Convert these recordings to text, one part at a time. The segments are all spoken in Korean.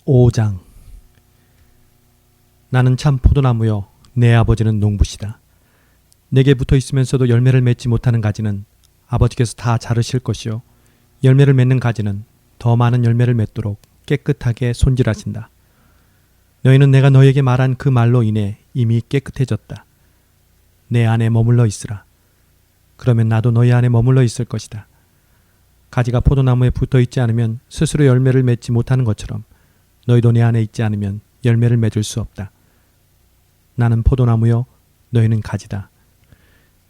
5장. 나는 참 포도나무요 내 아버지는 농부시다. 내게 붙어 있으면서도 열매를 맺지 못하는 가지는 아버지께서 다 자르실 것이요 열매를 맺는 가지는 더 많은 열매를 맺도록 깨끗하게 손질하신다. 너희는 내가 너희에게 말한 그 말로 인해 이미 깨끗해졌다. 내 안에 머물러 있으라. 그러면 나도 너희 안에 머물러 있을 것이다. 가지가 포도나무에 붙어 있지 않으면 스스로 열매를 맺지 못하는 것처럼 너희도 내 안에 있지 않으면 열매를 맺을 수 없다. 나는 포도나무요 너희는 가지다.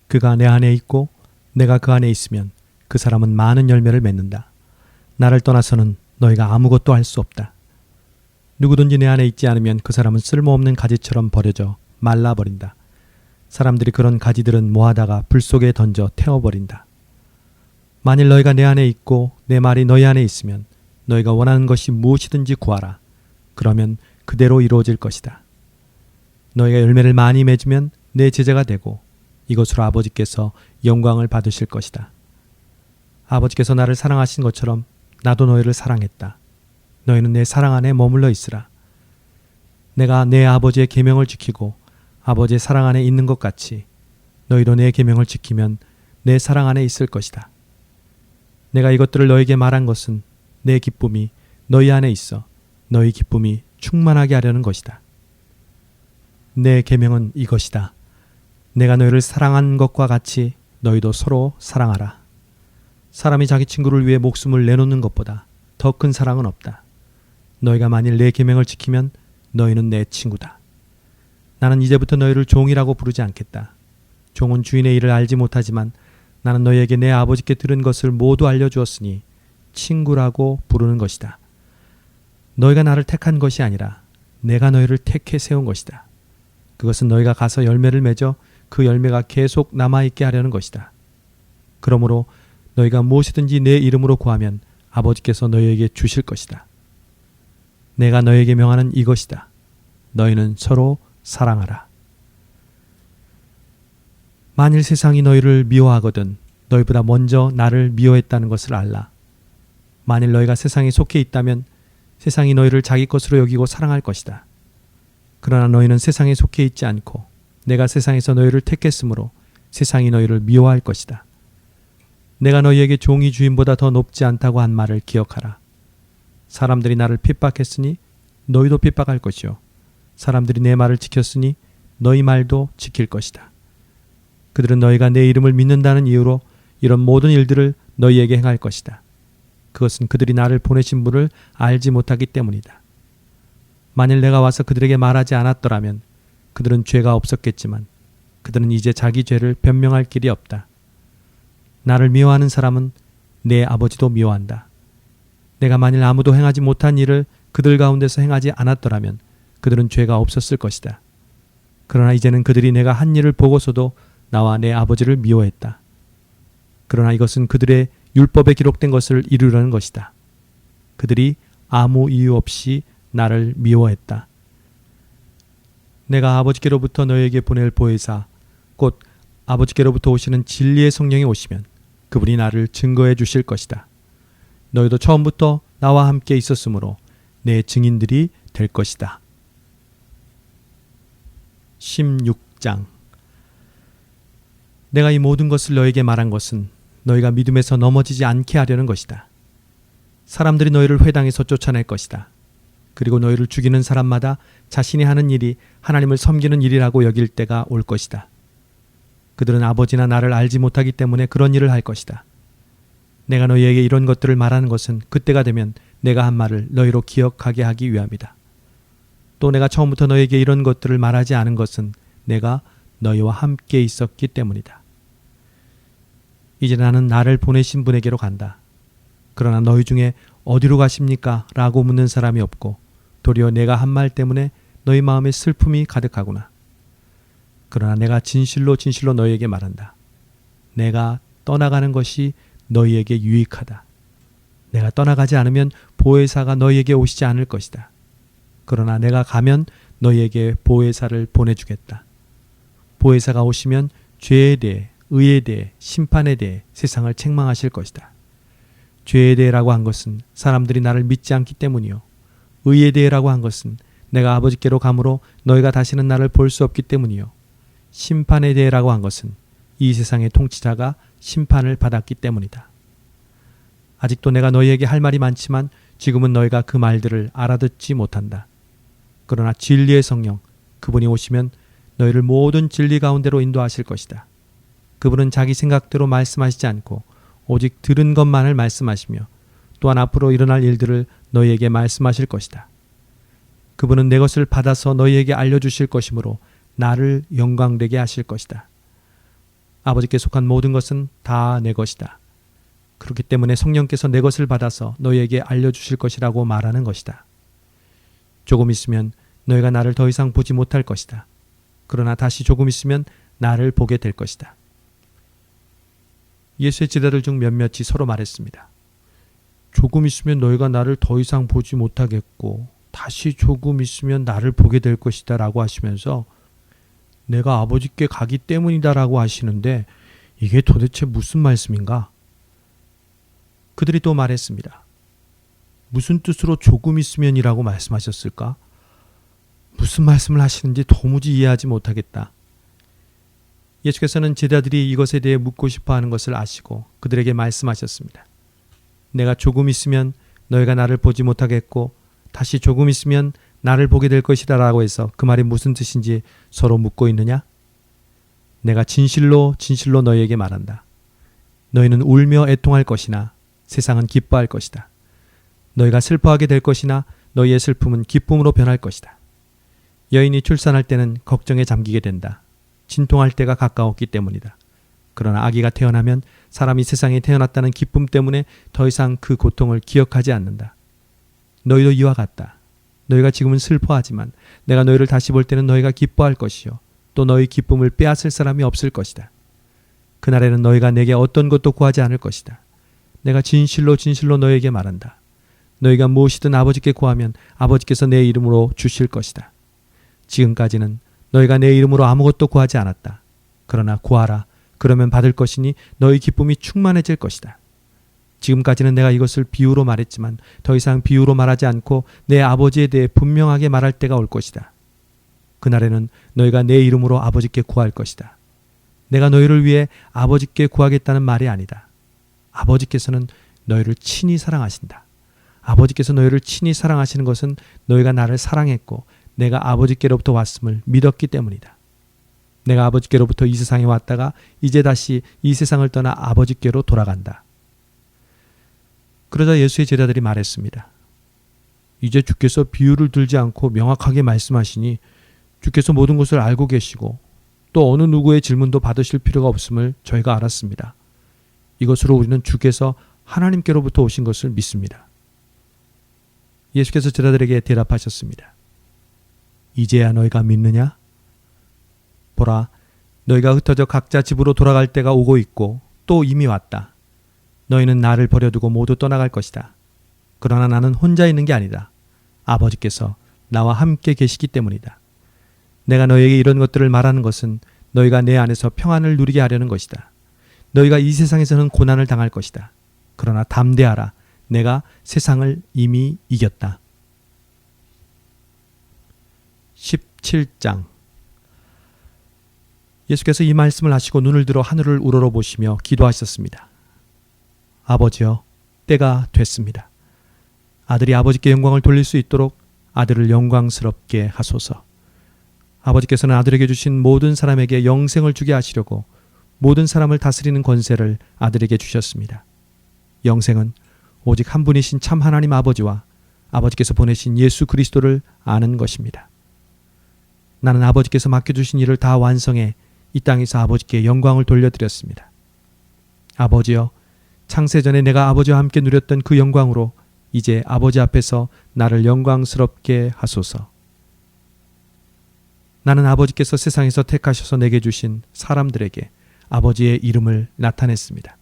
그가 내 안에 있고 내가 그 안에 있으면 그 사람은 많은 열매를 맺는다. 나를 떠나서는 너희가 아무것도 할 수 없다. 누구든지 내 안에 있지 않으면 그 사람은 쓸모없는 가지처럼 버려져 말라버린다. 사람들이 그런 가지들은 모아다가 불 속에 던져 태워버린다. 만일 너희가 내 안에 있고 내 말이 너희 안에 있으면 너희가 원하는 것이 무엇이든지 구하라. 그러면 그대로 이루어질 것이다. 너희가 열매를 많이 맺으면 내 제자가 되고 이것으로 아버지께서 영광을 받으실 것이다. 아버지께서 나를 사랑하신 것처럼 나도 너희를 사랑했다. 너희는 내 사랑 안에 머물러 있으라. 내가 내 아버지의 계명을 지키고 아버지의 사랑 안에 있는 것 같이 너희도 내 계명을 지키면 내 사랑 안에 있을 것이다. 내가 이것들을 너희에게 말한 것은 내 기쁨이 너희 안에 있어 너희 기쁨이 충만하게 하려는 것이다. 내 계명은 이것이다. 내가 너희를 사랑한 것과 같이 너희도 서로 사랑하라. 사람이 자기 친구를 위해 목숨을 내놓는 것보다 더 큰 사랑은 없다. 너희가 만일 내 계명을 지키면 너희는 내 친구다. 나는 이제부터 너희를 종이라고 부르지 않겠다. 종은 주인의 일을 알지 못하지만 나는 너희에게 내 아버지께 들은 것을 모두 알려주었으니 친구라고 부르는 것이다. 너희가 나를 택한 것이 아니라 내가 너희를 택해 세운 것이다. 그것은 너희가 가서 열매를 맺어 그 열매가 계속 남아있게 하려는 것이다. 그러므로 너희가 무엇이든지 내 이름으로 구하면 아버지께서 너희에게 주실 것이다. 내가 너희에게 명하는 이것이다. 너희는 서로 사랑하라. 만일 세상이 너희를 미워하거든 너희보다 먼저 나를 미워했다는 것을 알라. 만일 너희가 세상에 속해 있다면 세상이 너희를 자기 것으로 여기고 사랑할 것이다. 그러나 너희는 세상에 속해 있지 않고 내가 세상에서 너희를 택했으므로 세상이 너희를 미워할 것이다. 내가 너희에게 종이 주인보다 더 높지 않다고 한 말을 기억하라. 사람들이 나를 핍박했으니 너희도 핍박할 것이요 사람들이 내 말을 지켰으니 너희 말도 지킬 것이다. 그들은 너희가 내 이름을 믿는다는 이유로 이런 모든 일들을 너희에게 행할 것이다. 그것은 그들이 나를 보내신 분을 알지 못하기 때문이다. 만일 내가 와서 그들에게 말하지 않았더라면 그들은 죄가 없었겠지만 그들은 이제 자기 죄를 변명할 길이 없다. 나를 미워하는 사람은 내 아버지도 미워한다. 내가 만일 아무도 행하지 못한 일을 그들 가운데서 행하지 않았더라면 그들은 죄가 없었을 것이다. 그러나 이제는 그들이 내가 한 일을 보고서도 나와 내 아버지를 미워했다. 그러나 이것은 그들의 율법에 기록된 것을 이루려는 것이다. 그들이 아무 이유 없이 나를 미워했다. 내가 아버지께로부터 너희에게 보낼 보혜사 곧 아버지께로부터 오시는 진리의 성령이 오시면 그분이 나를 증거해 주실 것이다. 너희도 처음부터 나와 함께 있었으므로 내 증인들이 될 것이다. 16장. 내가 이 모든 것을 너희에게 말한 것은 너희가 믿음에서 넘어지지 않게 하려는 것이다. 사람들이 너희를 회당에서 쫓아낼 것이다. 그리고 너희를 죽이는 사람마다 자신이 하는 일이 하나님을 섬기는 일이라고 여길 때가 올 것이다. 그들은 아버지나 나를 알지 못하기 때문에 그런 일을 할 것이다. 내가 너희에게 이런 것들을 말하는 것은 그때가 되면 내가 한 말을 너희로 기억하게 하기 위함이다. 또 내가 처음부터 너희에게 이런 것들을 말하지 않은 것은 내가 너희와 함께 있었기 때문이다. 이제 나는 나를 보내신 분에게로 간다. 그러나 너희 중에 어디로 가십니까? 라고 묻는 사람이 없고 도리어 내가 한 말 때문에 너희 마음에 슬픔이 가득하구나. 그러나 내가 진실로 진실로 너희에게 말한다. 내가 떠나가는 것이 너희에게 유익하다. 내가 떠나가지 않으면 보혜사가 너희에게 오시지 않을 것이다. 그러나 내가 가면 너희에게 보혜사를 보내주겠다. 보혜사가 오시면 죄에 대해, 의에 대해, 심판에 대해 세상을 책망하실 것이다. 죄에 대해라고 한 것은 사람들이 나를 믿지 않기 때문이요. 의에 대해라고 한 것은 내가 아버지께로 가므로 너희가 다시는 나를 볼 수 없기 때문이요. 심판에 대해라고 한 것은 이 세상의 통치자가 심판을 받았기 때문이다. 아직도 내가 너희에게 할 말이 많지만 지금은 너희가 그 말들을 알아듣지 못한다. 그러나 진리의 성령, 그분이 오시면 너희를 모든 진리 가운데로 인도하실 것이다. 그분은 자기 생각대로 말씀하시지 않고 오직 들은 것만을 말씀하시며 또한 앞으로 일어날 일들을 너희에게 말씀하실 것이다. 그분은 내 것을 받아서 너희에게 알려주실 것이므로 나를 영광되게 하실 것이다. 아버지께 속한 모든 것은 다 내 것이다. 그렇기 때문에 성령께서 내 것을 받아서 너희에게 알려주실 것이라고 말하는 것이다. 조금 있으면 너희가 나를 더 이상 보지 못할 것이다. 그러나 다시 조금 있으면 나를 보게 될 것이다. 예수의 제자들 중 몇몇이 서로 말했습니다. 조금 있으면 너희가 나를 더 이상 보지 못하겠고 다시 조금 있으면 나를 보게 될 것이다 라고 하시면서 내가 아버지께 가기 때문이다 라고 하시는데 이게 도대체 무슨 말씀인가? 그들이 또 말했습니다. 무슨 뜻으로 조금 있으면이라고 말씀하셨을까? 무슨 말씀을 하시는지 도무지 이해하지 못하겠다. 예수께서는 제자들이 이것에 대해 묻고 싶어하는 것을 아시고 그들에게 말씀하셨습니다. 내가 조금 있으면 너희가 나를 보지 못하겠고 다시 조금 있으면 나를 보게 될 것이다 라고 해서 그 말이 무슨 뜻인지 서로 묻고 있느냐? 내가 진실로 진실로 너희에게 말한다. 너희는 울며 애통할 것이나 세상은 기뻐할 것이다. 너희가 슬퍼하게 될 것이나 너희의 슬픔은 기쁨으로 변할 것이다. 여인이 출산할 때는 걱정에 잠기게 된다. 진통할 때가 가까웠기 때문이다. 그러나 아기가 태어나면 사람이 세상에 태어났다는 기쁨 때문에 더 이상 그 고통을 기억하지 않는다. 너희도 이와 같다. 너희가 지금은 슬퍼하지만 내가 너희를 다시 볼 때는 너희가 기뻐할 것이요. 또 너희 기쁨을 빼앗을 사람이 없을 것이다. 그날에는 너희가 내게 어떤 것도 구하지 않을 것이다. 내가 진실로 진실로 너희에게 말한다. 너희가 무엇이든 아버지께 구하면 아버지께서 내 이름으로 주실 것이다. 지금까지는 너희가 내 이름으로 아무것도 구하지 않았다. 그러나 구하라. 그러면 받을 것이니 너희 기쁨이 충만해질 것이다. 지금까지는 내가 이것을 비유로 말했지만 더 이상 비유로 말하지 않고 내 아버지에 대해 분명하게 말할 때가 올 것이다. 그날에는 너희가 내 이름으로 아버지께 구할 것이다. 내가 너희를 위해 아버지께 구하겠다는 말이 아니다. 아버지께서는 너희를 친히 사랑하신다. 아버지께서 너희를 친히 사랑하시는 것은 너희가 나를 사랑했고 내가 아버지께로부터 왔음을 믿었기 때문이다. 내가 아버지께로부터 이 세상에 왔다가 이제 다시 이 세상을 떠나 아버지께로 돌아간다. 그러자 예수의 제자들이 말했습니다. 이제 주께서 비유를 들지 않고 명확하게 말씀하시니 주께서 모든 것을 알고 계시고 또 어느 누구의 질문도 받으실 필요가 없음을 저희가 알았습니다. 이것으로 우리는 주께서 하나님께로부터 오신 것을 믿습니다. 예수께서 제자들에게 대답하셨습니다. 이제야 너희가 믿느냐? 보라, 너희가 흩어져 각자 집으로 돌아갈 때가 오고 있고 또 이미 왔다. 너희는 나를 버려두고 모두 떠나갈 것이다. 그러나 나는 혼자 있는 게 아니다. 아버지께서 나와 함께 계시기 때문이다. 내가 너희에게 이런 것들을 말하는 것은 너희가 내 안에서 평안을 누리게 하려는 것이다. 너희가 이 세상에서는 고난을 당할 것이다. 그러나 담대하라. 내가 세상을 이미 이겼다. 17장. 예수께서 이 말씀을 하시고 눈을 들어 하늘을 우러러보시며 기도하셨습니다. 아버지여, 때가 됐습니다. 아들이 아버지께 영광을 돌릴 수 있도록 아들을 영광스럽게 하소서. 아버지께서는 아들에게 주신 모든 사람에게 영생을 주게 하시려고 모든 사람을 다스리는 권세를 아들에게 주셨습니다. 영생은 오직 한 분이신 참 하나님 아버지와 아버지께서 보내신 예수 그리스도를 아는 것입니다. 나는 아버지께서 맡겨주신 일을 다 완성해 이 땅에서 아버지께 영광을 돌려드렸습니다. 아버지여, 창세전에 내가 아버지와 함께 누렸던 그 영광으로 이제 아버지 앞에서 나를 영광스럽게 하소서. 나는 아버지께서 세상에서 택하셔서 내게 주신 사람들에게 아버지의 이름을 나타냈습니다.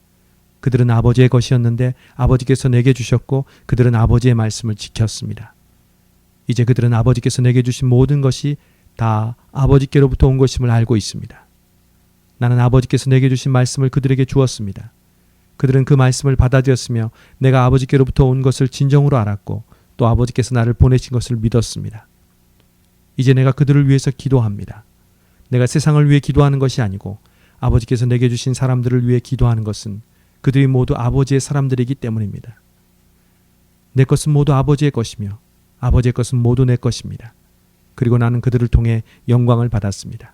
그들은 아버지의 것이었는데 아버지께서 내게 주셨고 그들은 아버지의 말씀을 지켰습니다. 이제 그들은 아버지께서 내게 주신 모든 것이 다 아버지께로부터 온 것임을 알고 있습니다. 나는 아버지께서 내게 주신 말씀을 그들에게 주었습니다. 그들은 그 말씀을 받아들였으며 내가 아버지께로부터 온 것을 진정으로 알았고 또 아버지께서 나를 보내신 것을 믿었습니다. 이제 내가 그들을 위해서 기도합니다. 내가 세상을 위해 기도하는 것이 아니고 아버지께서 내게 주신 사람들을 위해 기도하는 것은 그들이 모두 아버지의 사람들이기 때문입니다. 내 것은 모두 아버지의 것이며 아버지의 것은 모두 내 것입니다. 그리고 나는 그들을 통해 영광을 받았습니다.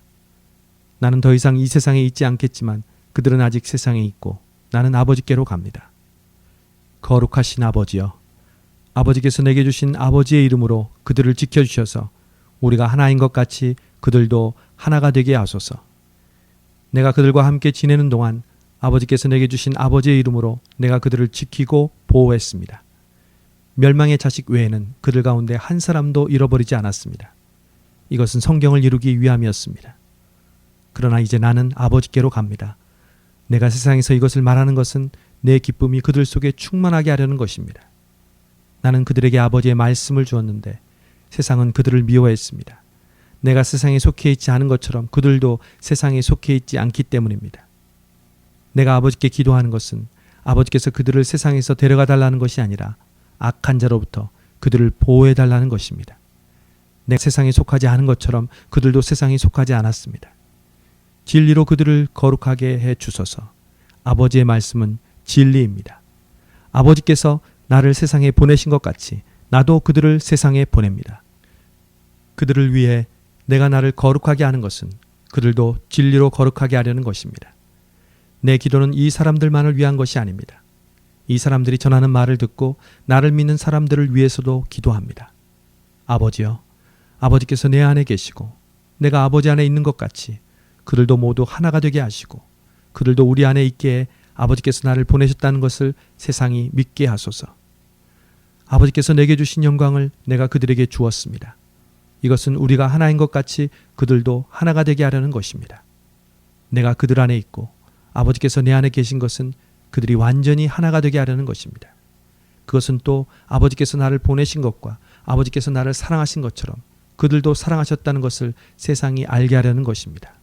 나는 더 이상 이 세상에 있지 않겠지만 그들은 아직 세상에 있고 나는 아버지께로 갑니다. 거룩하신 아버지여, 아버지께서 내게 주신 아버지의 이름으로 그들을 지켜주셔서 우리가 하나인 것 같이 그들도 하나가 되게 하소서. 내가 그들과 함께 지내는 동안 아버지께서 내게 주신 아버지의 이름으로 내가 그들을 지키고 보호했습니다. 멸망의 자식 외에는 그들 가운데 한 사람도 잃어버리지 않았습니다. 이것은 성경을 이루기 위함이었습니다. 그러나 이제 나는 아버지께로 갑니다. 내가 세상에서 이것을 말하는 것은 내 기쁨이 그들 속에 충만하게 하려는 것입니다. 나는 그들에게 아버지의 말씀을 주었는데 세상은 그들을 미워했습니다. 내가 세상에 속해 있지 않은 것처럼 그들도 세상에 속해 있지 않기 때문입니다. 내가 아버지께 기도하는 것은 아버지께서 그들을 세상에서 데려가 달라는 것이 아니라 악한 자로부터 그들을 보호해 달라는 것입니다. 내가 세상에 속하지 않은 것처럼 그들도 세상에 속하지 않았습니다. 진리로 그들을 거룩하게 해 주소서. 아버지의 말씀은 진리입니다. 아버지께서 나를 세상에 보내신 것 같이 나도 그들을 세상에 보냅니다. 그들을 위해 내가 나를 거룩하게 하는 것은 그들도 진리로 거룩하게 하려는 것입니다. 내 기도는 이 사람들만을 위한 것이 아닙니다. 이 사람들이 전하는 말을 듣고 나를 믿는 사람들을 위해서도 기도합니다. 아버지여, 아버지께서 내 안에 계시고 내가 아버지 안에 있는 것 같이 그들도 모두 하나가 되게 하시고 그들도 우리 안에 있기에 아버지께서 나를 보내셨다는 것을 세상이 믿게 하소서. 아버지께서 내게 주신 영광을 내가 그들에게 주었습니다. 이것은 우리가 하나인 것 같이 그들도 하나가 되게 하려는 것입니다. 내가 그들 안에 있고 아버지께서 내 안에 계신 것은 그들이 완전히 하나가 되게 하려는 것입니다. 그것은 또 아버지께서 나를 보내신 것과 아버지께서 나를 사랑하신 것처럼 그들도 사랑하셨다는 것을 세상이 알게 하려는 것입니다.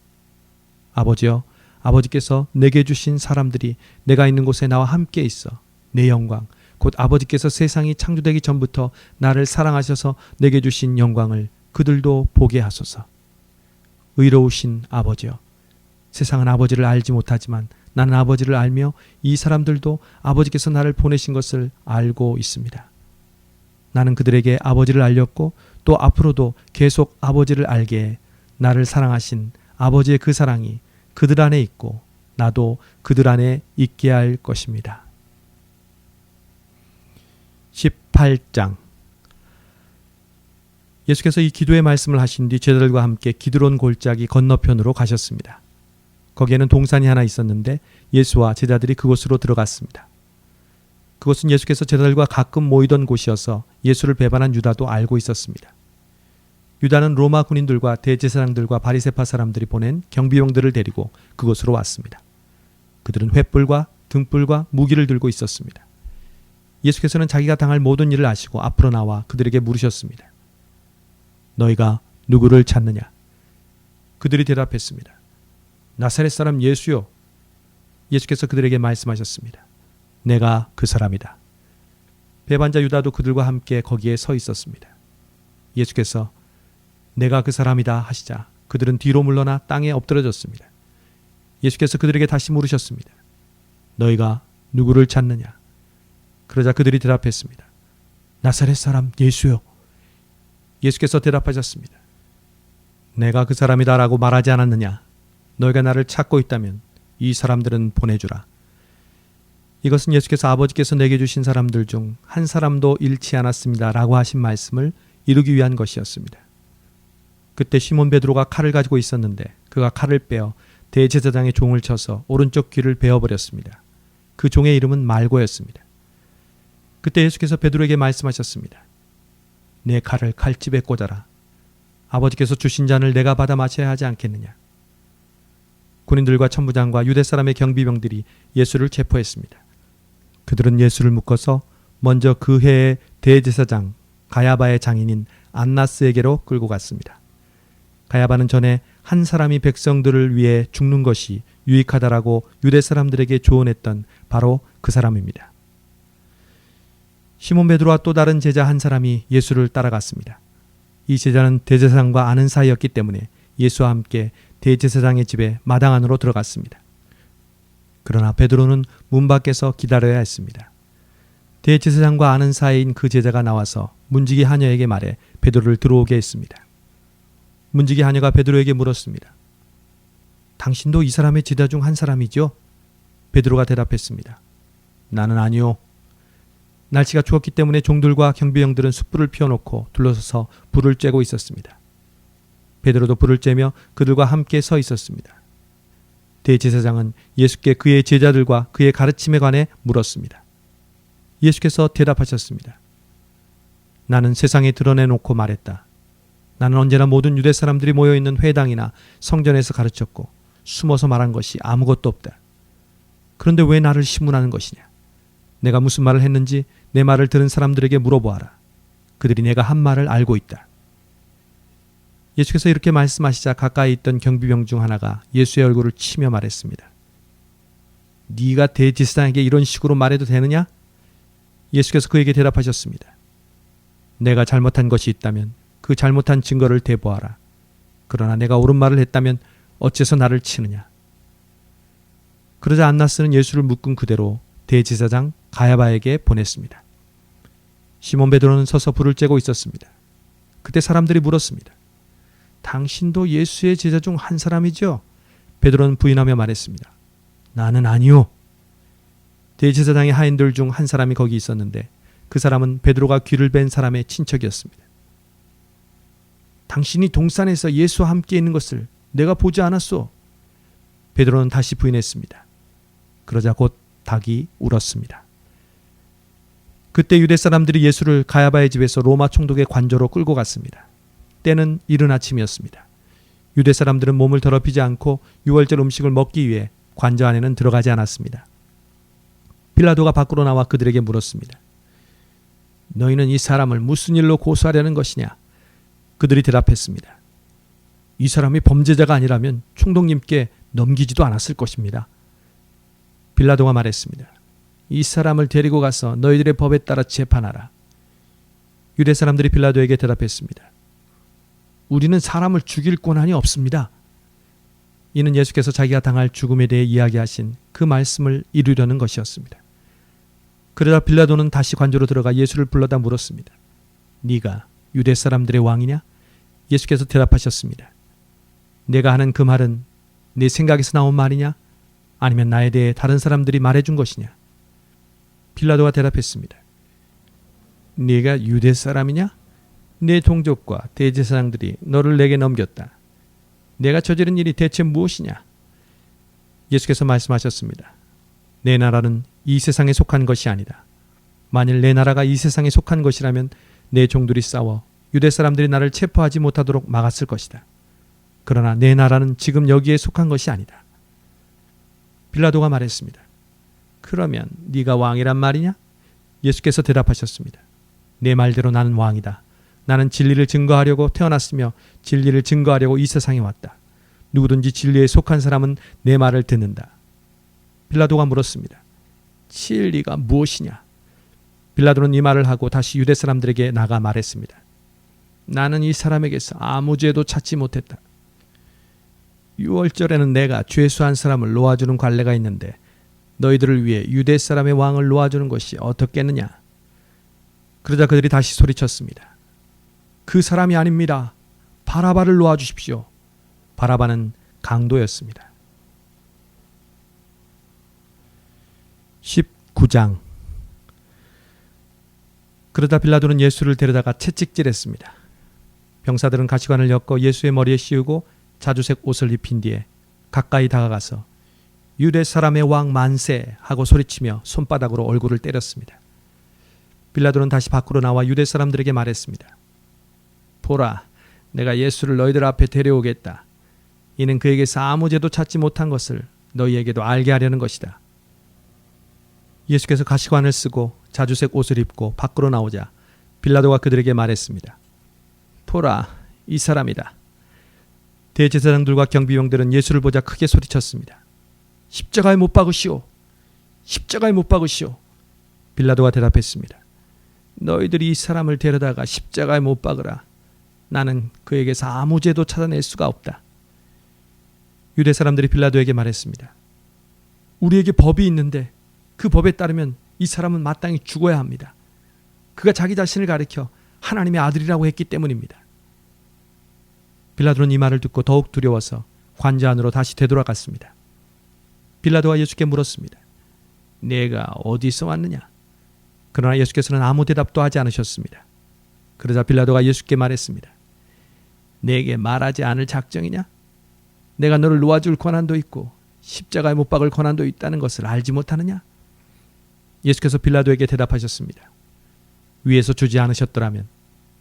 아버지여, 아버지께서 내게 주신 사람들이 내가 있는 곳에 나와 함께 있어 내 영광, 곧 아버지께서 세상이 창조되기 전부터 나를 사랑하셔서 내게 주신 영광을 그들도 보게 하소서. 의로우신 아버지여, 세상은 아버지를 알지 못하지만 나는 아버지를 알며 이 사람들도 아버지께서 나를 보내신 것을 알고 있습니다. 나는 그들에게 아버지를 알렸고 또 앞으로도 계속 아버지를 알게 해 나를 사랑하신 아버지의 그 사랑이 그들 안에 있고 나도 그들 안에 있게 할 것입니다. 18장. 예수께서 이 기도의 말씀을 하신 뒤 제자들과 함께 기드론 골짜기 건너편으로 가셨습니다. 거기에는 동산이 하나 있었는데 예수와 제자들이 그곳으로 들어갔습니다. 그곳은 예수께서 제자들과 가끔 모이던 곳이어서 예수를 배반한 유다도 알고 있었습니다. 유다는 로마 군인들과 대제사장들과 바리새파 사람들이 보낸 경비병들을 데리고 그곳으로 왔습니다. 그들은 횃불과 등불과 무기를 들고 있었습니다. 예수께서는 자기가 당할 모든 일을 아시고 앞으로 나와 그들에게 물으셨습니다. 너희가 누구를 찾느냐? 그들이 대답했습니다. 나사렛 사람 예수요. 예수께서 그들에게 말씀하셨습니다. 내가 그 사람이다. 배반자 유다도 그들과 함께 거기에 서 있었습니다. 예수께서 내가 그 사람이다 하시자 그들은 뒤로 물러나 땅에 엎드러졌습니다. 예수께서 그들에게 다시 물으셨습니다. 너희가 누구를 찾느냐? 그러자 그들이 대답했습니다. 나사렛 사람 예수요. 예수께서 대답하셨습니다. 내가 그 사람이다 라고 말하지 않았느냐? 너희가 나를 찾고 있다면 이 사람들은 보내주라. 이것은 예수께서 아버지께서 내게 주신 사람들 중 한 사람도 잃지 않았습니다 라고 하신 말씀을 이루기 위한 것이었습니다. 그때 시몬 베드로가 칼을 가지고 있었는데 그가 칼을 빼어 대제사장의 종을 쳐서 오른쪽 귀를 베어버렸습니다. 그 종의 이름은 말고였습니다. 그때 예수께서 베드로에게 말씀하셨습니다. 내 칼을 칼집에 꽂아라. 아버지께서 주신 잔을 내가 받아 마셔야 하지 않겠느냐. 군인들과 천부장과 유대 사람의 경비병들이 예수를 체포했습니다. 그들은 예수를 묶어서 먼저 그 해의 대제사장 가야바의 장인인 안나스에게로 끌고 갔습니다. 가야바는 전에 한 사람이 백성들을 위해 죽는 것이 유익하다라고 유대 사람들에게 조언했던 바로 그 사람입니다. 시몬 베드로와 또 다른 제자 한 사람이 예수를 따라갔습니다. 이 제자는 대제사장과 아는 사이였기 때문에 예수와 함께 대제사장의 집에 마당 안으로 들어갔습니다. 그러나 베드로는 문 밖에서 기다려야 했습니다. 대제사장과 아는 사이인 그 제자가 나와서 문지기 하녀에게 말해 베드로를 들어오게 했습니다. 문지기 하녀가 베드로에게 물었습니다. 당신도 이 사람의 제자 중 한 사람이죠? 베드로가 대답했습니다. 나는 아니요. 날씨가 추웠기 때문에 종들과 경비병들은 숯불을 피워놓고 둘러서서 불을 쬐고 있었습니다. 베드로도 불을 쬐며 그들과 함께 서 있었습니다. 대제사장은 예수께 그의 제자들과 그의 가르침에 관해 물었습니다. 예수께서 대답하셨습니다. 나는 세상에 드러내놓고 말했다. 나는 언제나 모든 유대 사람들이 모여있는 회당이나 성전에서 가르쳤고 숨어서 말한 것이 아무것도 없다. 그런데 왜 나를 시문하는 것이냐? 내가 무슨 말을 했는지 내 말을 들은 사람들에게 물어보아라. 그들이 내가 한 말을 알고 있다. 예수께서 이렇게 말씀하시자 가까이 있던 경비병 중 하나가 예수의 얼굴을 치며 말했습니다. 네가 대제사장에게 이런 식으로 말해도 되느냐? 예수께서 그에게 대답하셨습니다. 내가 잘못한 것이 있다면 그 잘못한 증거를 대보아라. 그러나 내가 옳은 말을 했다면 어째서 나를 치느냐? 그러자 안나스는 예수를 묶은 그대로 대제사장 가야바에게 보냈습니다. 시몬 베드로는 서서 불을 쬐고 있었습니다. 그때 사람들이 물었습니다. 당신도 예수의 제자 중 한 사람이죠? 베드로는 부인하며 말했습니다. 나는 아니요. 대제사장의 하인들 중 한 사람이 거기 있었는데 그 사람은 베드로가 귀를 벤 사람의 친척이었습니다. 당신이 동산에서 예수와 함께 있는 것을 내가 보지 않았소. 베드로는 다시 부인했습니다. 그러자 곧 닭이 울었습니다. 그때 유대 사람들이 예수를 가야바의 집에서 로마 총독의 관저로 끌고 갔습니다. 때는 이른 아침이었습니다. 유대 사람들은 몸을 더럽히지 않고 유월절 음식을 먹기 위해 관저 안에는 들어가지 않았습니다. 빌라도가 밖으로 나와 그들에게 물었습니다. 너희는 이 사람을 무슨 일로 고소하려는 것이냐? 그들이 대답했습니다. 이 사람이 범죄자가 아니라면 총독님께 넘기지도 않았을 것입니다. 빌라도가 말했습니다. 이 사람을 데리고 가서 너희들의 법에 따라 재판하라. 유대 사람들이 빌라도에게 대답했습니다. 우리는 사람을 죽일 권한이 없습니다. 이는 예수께서 자기가 당할 죽음에 대해 이야기하신 그 말씀을 이루려는 것이었습니다. 그러자 빌라도는 다시 관저로 들어가 예수를 불러다 물었습니다. 네가 유대 사람들의 왕이냐? 예수께서 대답하셨습니다. 내가 하는 그 말은 네 생각에서 나온 말이냐? 아니면 나에 대해 다른 사람들이 말해준 것이냐? 빌라도가 대답했습니다. 네가 유대 사람이냐? 내 동족과 대제사장들이 너를 내게 넘겼다. 내가 저지른 일이 대체 무엇이냐? 예수께서 말씀하셨습니다. 내 나라는 이 세상에 속한 것이 아니다. 만일 내 나라가 이 세상에 속한 것이라면 내 종들이 싸워 유대 사람들이 나를 체포하지 못하도록 막았을 것이다. 그러나 내 나라는 지금 여기에 속한 것이 아니다. 빌라도가 말했습니다. 그러면 네가 왕이란 말이냐? 예수께서 대답하셨습니다. 내 말대로 나는 왕이다. 나는 진리를 증거하려고 태어났으며 진리를 증거하려고 이 세상에 왔다. 누구든지 진리에 속한 사람은 내 말을 듣는다. 빌라도가 물었습니다. 진리가 무엇이냐? 빌라도는 이 말을 하고 다시 유대 사람들에게 나가 말했습니다. 나는 이 사람에게서 아무 죄도 찾지 못했다. 유월절에는 내가 죄수한 사람을 놓아주는 관례가 있는데 너희들을 위해 유대 사람의 왕을 놓아주는 것이 어떻겠느냐? 그러자 그들이 다시 소리쳤습니다. 그 사람이 아닙니다. 바라바를 놓아주십시오. 바라바는 강도였습니다. 19장. 그러다 빌라도는 예수를 데려다가 채찍질했습니다. 병사들은 가시관을 엮어 예수의 머리에 씌우고 자주색 옷을 입힌 뒤에 가까이 다가가서 유대 사람의 왕 만세 하고 소리치며 손바닥으로 얼굴을 때렸습니다. 빌라도는 다시 밖으로 나와 유대 사람들에게 말했습니다. 보라, 내가 예수를 너희들 앞에 데려오겠다. 이는 그에게서 아무 죄도 찾지 못한 것을 너희에게도 알게 하려는 것이다. 예수께서 가시관을 쓰고 자주색 옷을 입고 밖으로 나오자 빌라도가 그들에게 말했습니다. 보라, 이 사람이다. 대제사장들과 경비병들은 예수를 보자 크게 소리쳤습니다. 십자가에 못 박으시오. 십자가에 못 박으시오. 빌라도가 대답했습니다. 너희들이 이 사람을 데려다가 십자가에 못 박으라. 나는 그에게서 아무 죄도 찾아낼 수가 없다. 유대 사람들이 빌라도에게 말했습니다. 우리에게 법이 있는데 그 법에 따르면 이 사람은 마땅히 죽어야 합니다. 그가 자기 자신을 가리켜 하나님의 아들이라고 했기 때문입니다. 빌라도는 이 말을 듣고 더욱 두려워서 관저 안으로 다시 되돌아갔습니다. 빌라도가 예수께 물었습니다. 내가 어디서 왔느냐? 그러나 예수께서는 아무 대답도 하지 않으셨습니다. 그러자 빌라도가 예수께 말했습니다. 내게 말하지 않을 작정이냐? 내가 너를 놓아줄 권한도 있고 십자가에 못 박을 권한도 있다는 것을 알지 못하느냐? 예수께서 빌라도에게 대답하셨습니다. 위에서 주지 않으셨더라면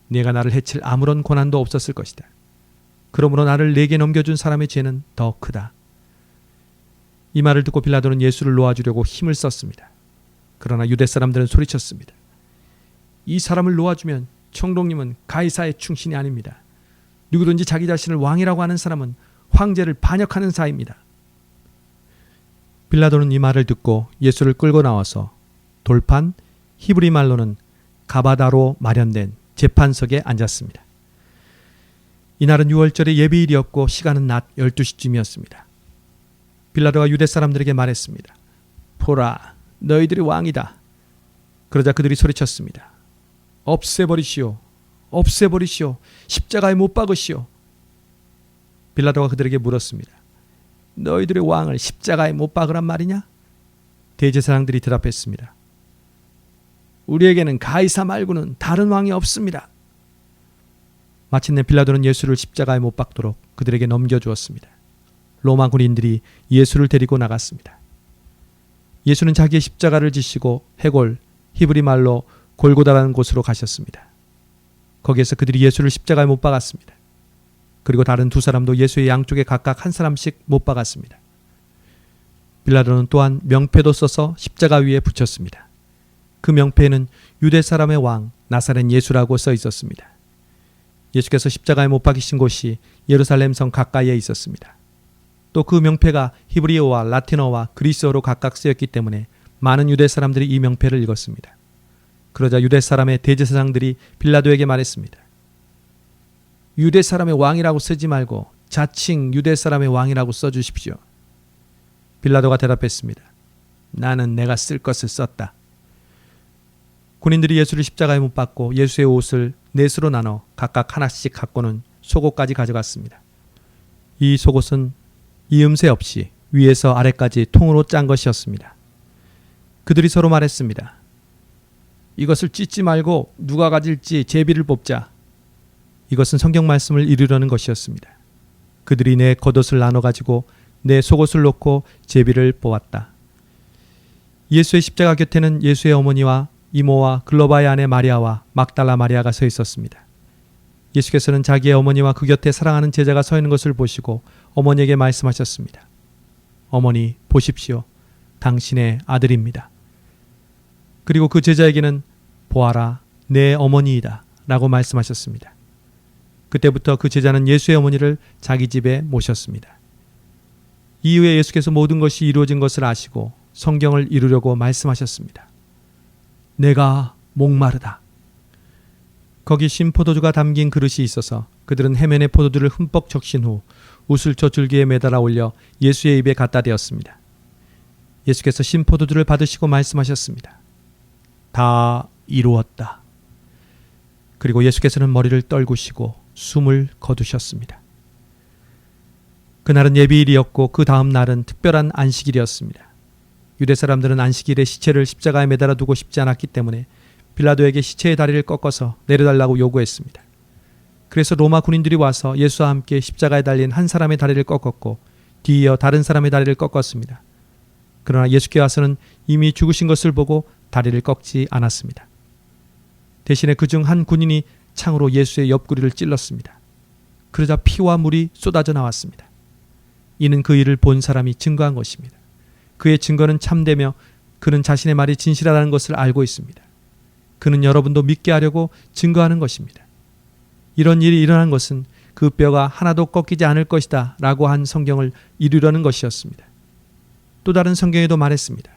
네가 나를 해칠 아무런 권한도 없었을 것이다. 그러므로 나를 내게 넘겨준 사람의 죄는 더 크다. 이 말을 듣고 빌라도는 예수를 놓아주려고 힘을 썼습니다. 그러나 유대 사람들은 소리쳤습니다. 이 사람을 놓아주면 총독님은 가이사의 충신이 아닙니다. 누구든지 자기 자신을 왕이라고 하는 사람은 황제를 반역하는 자입니다. 빌라도는 이 말을 듣고 예수를 끌고 나와서 돌판, 히브리 말로는 가바다로 마련된 재판석에 앉았습니다. 이날은 6월절의 예비일이었고 시간은 낮 12시쯤이었습니다. 빌라도가 유대 사람들에게 말했습니다. 보라, 너희들이 왕이다. 그러자 그들이 소리쳤습니다. 없애버리시오. 없애버리시오. 십자가에 못 박으시오. 빌라도가 그들에게 물었습니다. 너희들의 왕을 십자가에 못 박으란 말이냐? 대제사장들이 대답했습니다. 우리에게는 가이사 말고는 다른 왕이 없습니다. 마침내 빌라도는 예수를 십자가에 못 박도록 그들에게 넘겨주었습니다. 로마 군인들이 예수를 데리고 나갔습니다. 예수는 자기의 십자가를 지시고 해골, 히브리 말로 골고다라는 곳으로 가셨습니다. 거기에서 그들이 예수를 십자가에 못 박았습니다. 그리고 다른 두 사람도 예수의 양쪽에 각각 한 사람씩 못 박았습니다. 빌라도는 또한 명패도 써서 십자가 위에 붙였습니다. 그 명패에는 유대 사람의 왕 나사렛 예수라고 써 있었습니다. 예수께서 십자가에 못 박히신 곳이 예루살렘 성 가까이에 있었습니다. 또 그 명패가 히브리어와 라틴어와 그리스어로 각각 쓰였기 때문에 많은 유대 사람들이 이 명패를 읽었습니다. 그러자 유대 사람의 대제사장들이 빌라도에게 말했습니다. 유대 사람의 왕이라고 쓰지 말고 자칭 유대 사람의 왕이라고 써주십시오. 빌라도가 대답했습니다. 나는 내가 쓸 것을 썼다. 군인들이 예수를 십자가에 못 박고 예수의 옷을 넷으로 나눠 각각 하나씩 갖고는 속옷까지 가져갔습니다. 이 속옷은 이음새 없이 위에서 아래까지 통으로 짠 것이었습니다. 그들이 서로 말했습니다. 이것을 찢지 말고 누가 가질지 제비를 뽑자. 이것은 성경 말씀을 이루려는 것이었습니다. 그들이 내 겉옷을 나눠 가지고 내 속옷을 놓고 제비를 뽑았다. 예수의 십자가 곁에는 예수의 어머니와 이모와 글로바의 아내 마리아와 막달라 마리아가 서 있었습니다. 예수께서는 자기의 어머니와 그 곁에 사랑하는 제자가 서 있는 것을 보시고 어머니에게 말씀하셨습니다. 어머니, 보십시오. 당신의 아들입니다. 그리고 그 제자에게는 보아라, 내 어머니이다 라고 말씀하셨습니다. 그때부터 그 제자는 예수의 어머니를 자기 집에 모셨습니다. 이후에 예수께서 모든 것이 이루어진 것을 아시고 성경을 이루려고 말씀하셨습니다. 내가 목마르다. 거기 신 포도주가 담긴 그릇이 있어서 그들은 해면에 포도주를 흠뻑 적신 후 우슬초 줄기에 매달아 올려 예수의 입에 갖다 대었습니다. 예수께서 신 포도주를 받으시고 말씀하셨습니다. 다 이루었다. 그리고 예수께서는 머리를 떨구시고 숨을 거두셨습니다. 그날은 예비일이었고 그 다음 날은 특별한 안식일이었습니다. 유대 사람들은 안식일에 시체를 십자가에 매달아 두고 싶지 않았기 때문에 빌라도에게 시체의 다리를 꺾어서 내려달라고 요구했습니다. 그래서 로마 군인들이 와서 예수와 함께 십자가에 달린 한 사람의 다리를 꺾었고 뒤이어 다른 사람의 다리를 꺾었습니다. 그러나 예수께 와서는 이미 죽으신 것을 보고 다리를 꺾지 않았습니다. 대신에 그중 한 군인이 창으로 예수의 옆구리를 찔렀습니다. 그러자 피와 물이 쏟아져 나왔습니다. 이는 그 일을 본 사람이 증거한 것입니다. 그의 증거는 참되며 그는 자신의 말이 진실하다는 것을 알고 있습니다. 그는 여러분도 믿게 하려고 증거하는 것입니다. 이런 일이 일어난 것은 그 뼈가 하나도 꺾이지 않을 것이다 라고 한 성경을 이루려는 것이었습니다. 또 다른 성경에도 말했습니다.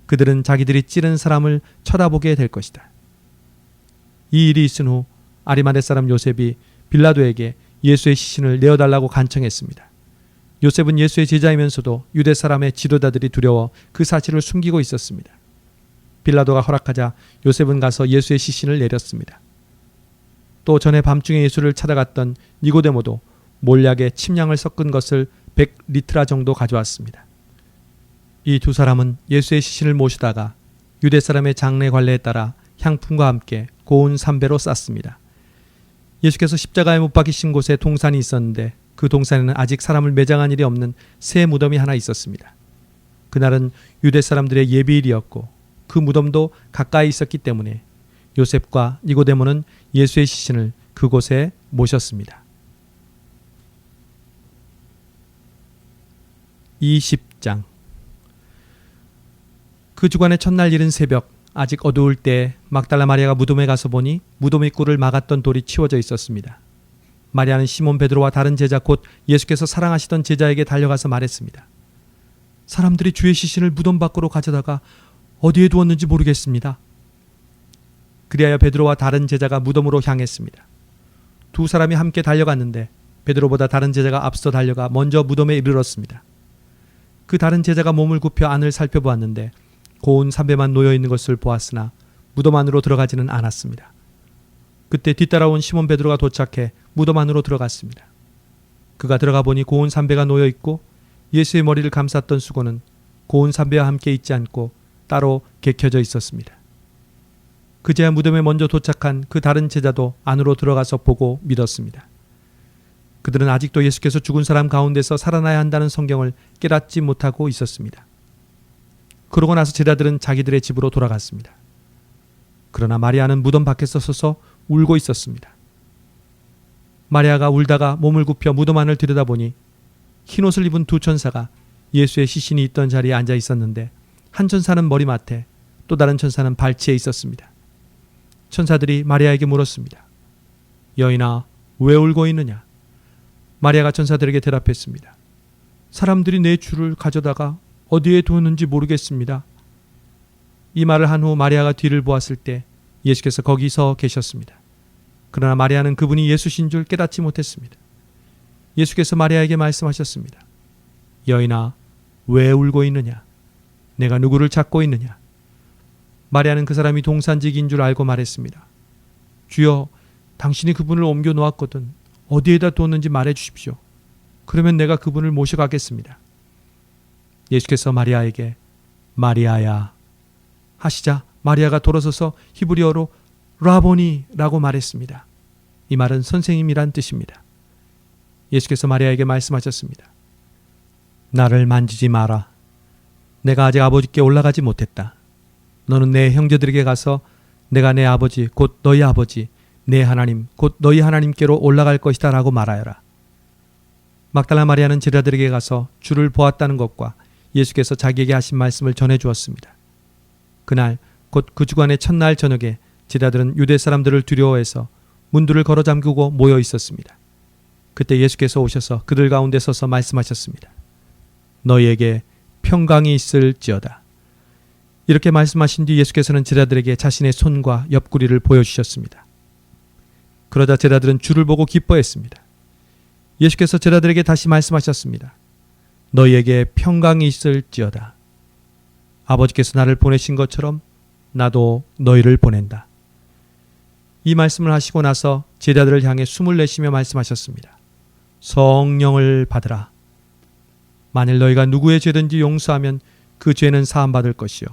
그들은 자기들이 찌른 사람을 쳐다보게 될 것이다. 이 일이 있은 후 아리마대 사람 요셉이 빌라도에게 예수의 시신을 내어달라고 간청했습니다. 요셉은 예수의 제자이면서도 유대 사람의 지도자들이 두려워 그 사실을 숨기고 있었습니다. 빌라도가 허락하자 요셉은 가서 예수의 시신을 내렸습니다. 또 전에 밤중에 예수를 찾아갔던 니고데모도 몰약에 침향을 섞은 것을 100리트라 정도 가져왔습니다. 이 두 사람은 예수의 시신을 모시다가 유대 사람의 장례 관례에 따라 향품과 함께 고운 삼배로 쌌습니다. 예수께서 십자가에 못 박히신 곳에 동산이 있었는데 그 동산에는 아직 사람을 매장한 일이 없는 새 무덤이 하나 있었습니다. 그날은 유대 사람들의 예비일이었고 그 무덤도 가까이 있었기 때문에 요셉과 니고데모는 예수의 시신을 그곳에 모셨습니다. 20장. 그 주간의 첫날 이른 새벽, 아직 어두울 때 막달라 마리아가 무덤에 가서 보니 무덤 입구를 막았던 돌이 치워져 있었습니다. 마리아는 시몬 베드로와 다른 제자 곧 예수께서 사랑하시던 제자에게 달려가서 말했습니다. 사람들이 주의 시신을 무덤 밖으로 가져다가 어디에 두었는지 모르겠습니다. 그리하여 베드로와 다른 제자가 무덤으로 향했습니다. 두 사람이 함께 달려갔는데 베드로보다 다른 제자가 앞서 달려가 먼저 무덤에 이르렀습니다. 그 다른 제자가 몸을 굽혀 안을 살펴보았는데 고운 삼배만 놓여있는 것을 보았으나 무덤 안으로 들어가지는 않았습니다. 그때 뒤따라온 시몬 베드로가 도착해 무덤 안으로 들어갔습니다. 그가 들어가 보니 고운 삼배가 놓여있고 예수의 머리를 감쌌던 수건은 고운 삼배와 함께 있지 않고 따로 개켜져 있었습니다. 그제야 무덤에 먼저 도착한 그 다른 제자도 안으로 들어가서 보고 믿었습니다. 그들은 아직도 예수께서 죽은 사람 가운데서 살아나야 한다는 성경을 깨닫지 못하고 있었습니다. 그러고 나서 제자들은 자기들의 집으로 돌아갔습니다. 그러나 마리아는 무덤 밖에서 서서 울고 있었습니다. 마리아가 울다가 몸을 굽혀 무덤 안을 들여다보니 흰옷을 입은 두 천사가 예수의 시신이 있던 자리에 앉아 있었는데 한 천사는 머리맡에 또 다른 천사는 발치에 있었습니다. 천사들이 마리아에게 물었습니다. 여인아, 왜 울고 있느냐? 마리아가 천사들에게 대답했습니다. 사람들이 내 주를 가져다가 어디에 두었는지 모르겠습니다. 이 말을 한 후 마리아가 뒤를 보았을 때 예수께서 거기서 계셨습니다. 그러나 마리아는 그분이 예수신 줄 깨닫지 못했습니다. 예수께서 마리아에게 말씀하셨습니다. 여인아, 왜 울고 있느냐? 내가 누구를 찾고 있느냐? 마리아는 그 사람이 동산직인 줄 알고 말했습니다. 주여, 당신이 그분을 옮겨 놓았거든 어디에다 두었는지 말해 주십시오. 그러면 내가 그분을 모셔가겠습니다. 예수께서 마리아에게 마리아야 하시자 마리아가 돌아서서 히브리어로 라보니라고 말했습니다. 이 말은 선생님이란 뜻입니다. 예수께서 마리아에게 말씀하셨습니다. 나를 만지지 마라. 내가 아직 아버지께 올라가지 못했다. 너는 내 형제들에게 가서 내가 내 아버지 곧 너희 아버지 내 하나님 곧 너희 하나님께로 올라갈 것이다 라고 말하여라. 막달라 마리아는 제자들에게 가서 주를 보았다는 것과 예수께서 자기에게 하신 말씀을 전해 주었습니다. 그날 곧 그 주간의 첫날 저녁에 제자들은 유대 사람들을 두려워해서 문들을 걸어 잠그고 모여 있었습니다. 그때 예수께서 오셔서 그들 가운데 서서 말씀하셨습니다. 너희에게 평강이 있을지어다. 이렇게 말씀하신 뒤 예수께서는 제자들에게 자신의 손과 옆구리를 보여주셨습니다. 그러자 제자들은 주를 보고 기뻐했습니다. 예수께서 제자들에게 다시 말씀하셨습니다. 너희에게 평강이 있을지어다. 아버지께서 나를 보내신 것처럼 나도 너희를 보낸다. 이 말씀을 하시고 나서 제자들을 향해 숨을 내쉬며 말씀하셨습니다. 성령을 받으라. 만일 너희가 누구의 죄든지 용서하면 그 죄는 사함받을 것이요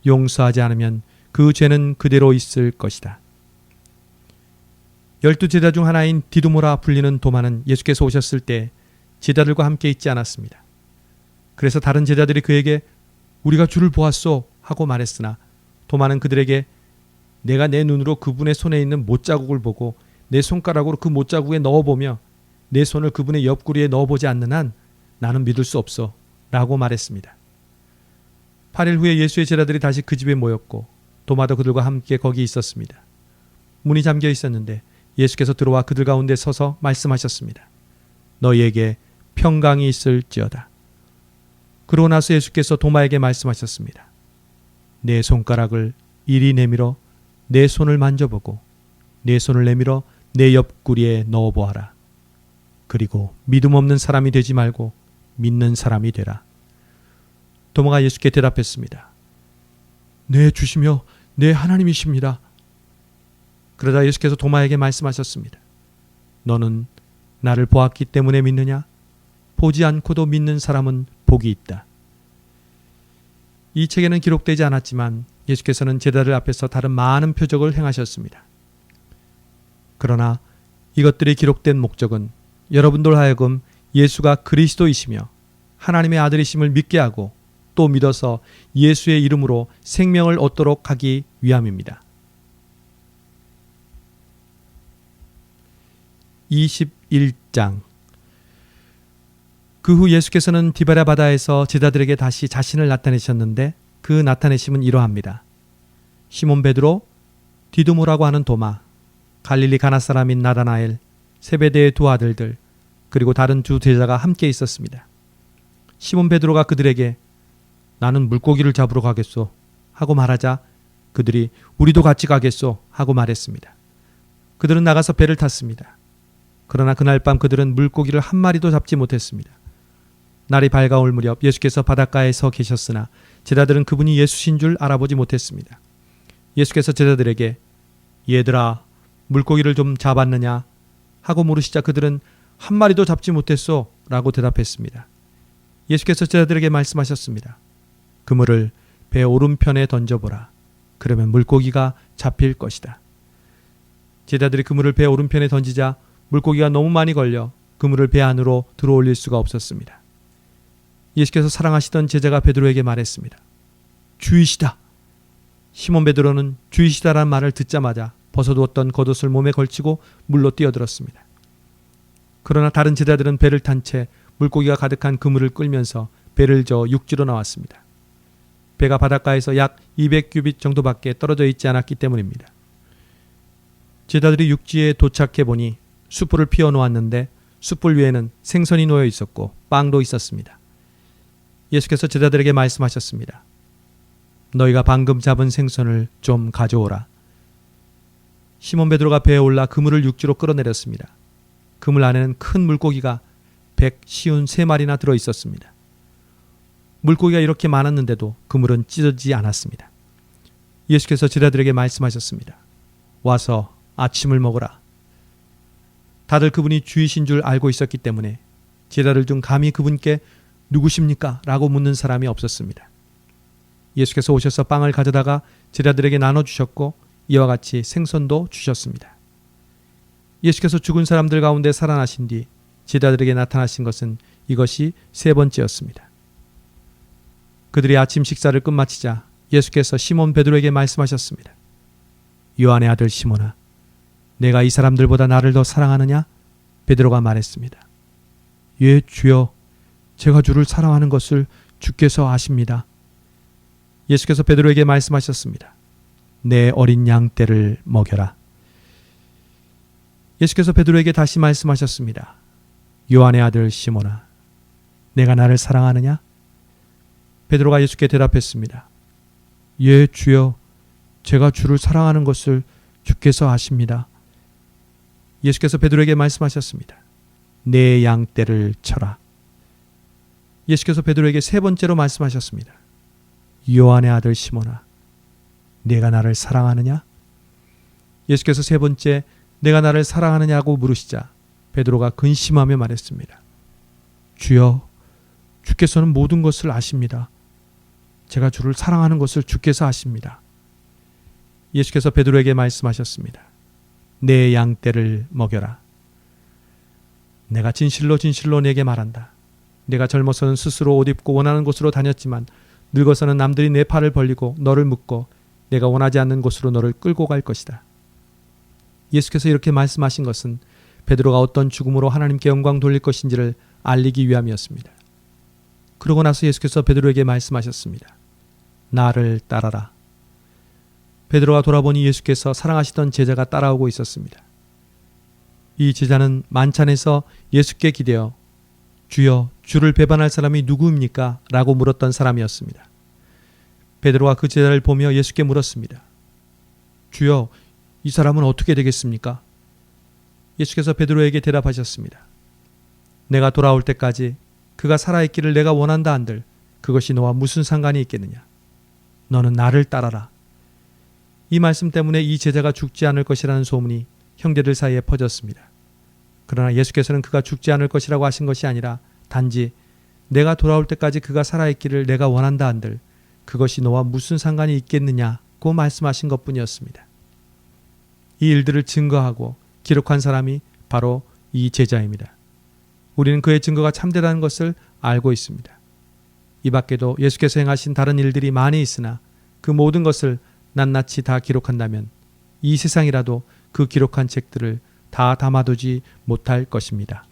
용서하지 않으면 그 죄는 그대로 있을 것이다. 12제자 중 하나인 디두모라 불리는 도마는 예수께서 오셨을 때 제자들과 함께 있지 않았습니다. 그래서 다른 제자들이 그에게 우리가 주를 보았소 하고 말했으나 도마는 그들에게 내가 내 눈으로 그분의 손에 있는 못자국을 보고 내 손가락으로 그 못자국에 넣어보며 내 손을 그분의 옆구리에 넣어보지 않는 한 나는 믿을 수 없어 라고 말했습니다. 8일 후에 예수의 제자들이 다시 그 집에 모였고 도마도 그들과 함께 거기 있었습니다. 문이 잠겨 있었는데 예수께서 들어와 그들 가운데 서서 말씀하셨습니다. 너희에게 평강이 있을지어다. 그러고 나서 예수께서 도마에게 말씀하셨습니다. 내 손가락을 이리 내밀어 내 손을 만져보고 내 손을 내밀어 내 옆구리에 넣어보아라. 그리고 믿음 없는 사람이 되지 말고 믿는 사람이 되라. 도마가 예수께 대답했습니다. 내 주시며 내 하나님이십니다. 그러자 예수께서 도마에게 말씀하셨습니다. 너는 나를 보았기 때문에 믿느냐? 보지 않고도 믿는 사람은 복이 있다. 이 책에는 기록되지 않았지만 예수께서는 제자들 앞에서 다른 많은 표적을 행하셨습니다. 그러나 이것들이 기록된 목적은 여러분들 하여금 예수가 그리스도이시며 하나님의 아들이심을 믿게 하고 또 믿어서 예수의 이름으로 생명을 얻도록 하기 위함입니다. 21장. 그 후 예수께서는 디바랴 바다에서 제자들에게 다시 자신을 나타내셨는데 그 나타내심은 이러합니다. 시몬 베드로, 디두모라고 하는 도마, 갈릴리 가나 사람인 나다나엘, 세베대의 두 아들들, 그리고 다른 두 제자가 함께 있었습니다. 시몬 베드로가 그들에게 나는 물고기를 잡으러 가겠소 하고 말하자 그들이 우리도 같이 가겠소 하고 말했습니다. 그들은 나가서 배를 탔습니다. 그러나 그날 밤 그들은 물고기를 한 마리도 잡지 못했습니다. 날이 밝아올 무렵 예수께서 바닷가에 서 계셨으나 제자들은 그분이 예수신 줄 알아보지 못했습니다. 예수께서 제자들에게 얘들아 물고기를 좀 잡았느냐 하고 물으시자 그들은 한 마리도 잡지 못했소 라고 대답했습니다. 예수께서 제자들에게 말씀하셨습니다. 그물을 배 오른편에 던져보라. 그러면 물고기가 잡힐 것이다. 제자들이 그물을 배 오른편에 던지자 물고기가 너무 많이 걸려 그물을 배 안으로 들어올릴 수가 없었습니다. 예수께서 사랑하시던 제자가 베드로에게 말했습니다. 주이시다. 시몬 베드로는 주이시다라는 말을 듣자마자 벗어두었던 겉옷을 몸에 걸치고 물로 뛰어들었습니다. 그러나 다른 제자들은 배를 탄 채 물고기가 가득한 그물을 끌면서 배를 저어 육지로 나왔습니다. 배가 바닷가에서 약 200규빗 정도밖에 떨어져 있지 않았기 때문입니다. 제자들이 육지에 도착해 보니 숯불을 피워 놓았는데 숯불 위에는 생선이 놓여 있었고 빵도 있었습니다. 예수께서 제자들에게 말씀하셨습니다. 너희가 방금 잡은 생선을 좀 가져오라. 시몬 베드로가 배에 올라 그물을 육지로 끌어내렸습니다. 그물 안에는 큰 물고기가 153마리나 들어 있었습니다. 물고기가 이렇게 많았는데도 그물은 찢어지지 않았습니다. 예수께서 제자들에게 말씀하셨습니다. 와서 아침을 먹으라. 다들 그분이 주이신 줄 알고 있었기 때문에 제자들 중 감히 그분께 누구십니까? 라고 묻는 사람이 없었습니다. 예수께서 오셔서 빵을 가져다가 제자들에게 나눠주셨고 이와 같이 생선도 주셨습니다. 예수께서 죽은 사람들 가운데 살아나신 뒤 제자들에게 나타나신 것은 이것이 세 번째였습니다. 그들이 아침 식사를 끝마치자 예수께서 시몬 베드로에게 말씀하셨습니다. 요한의 아들 시몬아, 내가 이 사람들보다 나를 더 사랑하느냐? 베드로가 말했습니다. 예, 주여, 제가 주를 사랑하는 것을 주께서 아십니다. 예수께서 베드로에게 말씀하셨습니다. 내 어린 양 떼를 먹여라. 예수께서 베드로에게 다시 말씀하셨습니다. 요한의 아들 시몬아, 내가 나를 사랑하느냐? 베드로가 예수께 대답했습니다. 예, 주여, 제가 주를 사랑하는 것을 주께서 아십니다. 예수께서 베드로에게 말씀하셨습니다. 내 양 떼를 쳐라. 예수께서 베드로에게 세 번째로 말씀하셨습니다. 요한의 아들 시몬아, 내가 나를 사랑하느냐? 예수께서 세 번째 내가 나를 사랑하느냐고 물으시자 베드로가 근심하며 말했습니다. 주여, 주께서는 모든 것을 아십니다. 제가 주를 사랑하는 것을 주께서 아십니다. 예수께서 베드로에게 말씀하셨습니다. 내 양 떼를 먹여라. 내가 진실로 진실로 내게 말한다. 내가 젊어서는 스스로 옷 입고 원하는 곳으로 다녔지만 늙어서는 남들이 내 팔을 벌리고 너를 묶고 내가 원하지 않는 곳으로 너를 끌고 갈 것이다. 예수께서 이렇게 말씀하신 것은 베드로가 어떤 죽음으로 하나님께 영광 돌릴 것인지를 알리기 위함이었습니다. 그러고 나서 예수께서 베드로에게 말씀하셨습니다. 나를 따라라. 베드로가 돌아보니 예수께서 사랑하시던 제자가 따라오고 있었습니다. 이 제자는 만찬에서 예수께 기대어 주여, 주를 배반할 사람이 누구입니까? 라고 물었던 사람이었습니다. 베드로가 그 제자를 보며 예수께 물었습니다. 주여, 이 사람은 어떻게 되겠습니까? 예수께서 베드로에게 대답하셨습니다. 내가 돌아올 때까지 그가 살아있기를 내가 원한다 한들 그것이 너와 무슨 상관이 있겠느냐? 너는 나를 따라라. 이 말씀 때문에 이 제자가 죽지 않을 것이라는 소문이 형제들 사이에 퍼졌습니다. 그러나 예수께서는 그가 죽지 않을 것이라고 하신 것이 아니라 단지 내가 돌아올 때까지 그가 살아있기를 내가 원한다 한들 그것이 너와 무슨 상관이 있겠느냐고 말씀하신 것뿐이었습니다. 이 일들을 증거하고 기록한 사람이 바로 이 제자입니다. 우리는 그의 증거가 참되다는 것을 알고 있습니다. 이 밖에도 예수께서 행하신 다른 일들이 많이 있으나 그 모든 것을 낱낱이 다 기록한다면 이 세상이라도 그 기록한 책들을 다 담아두지 못할 것입니다.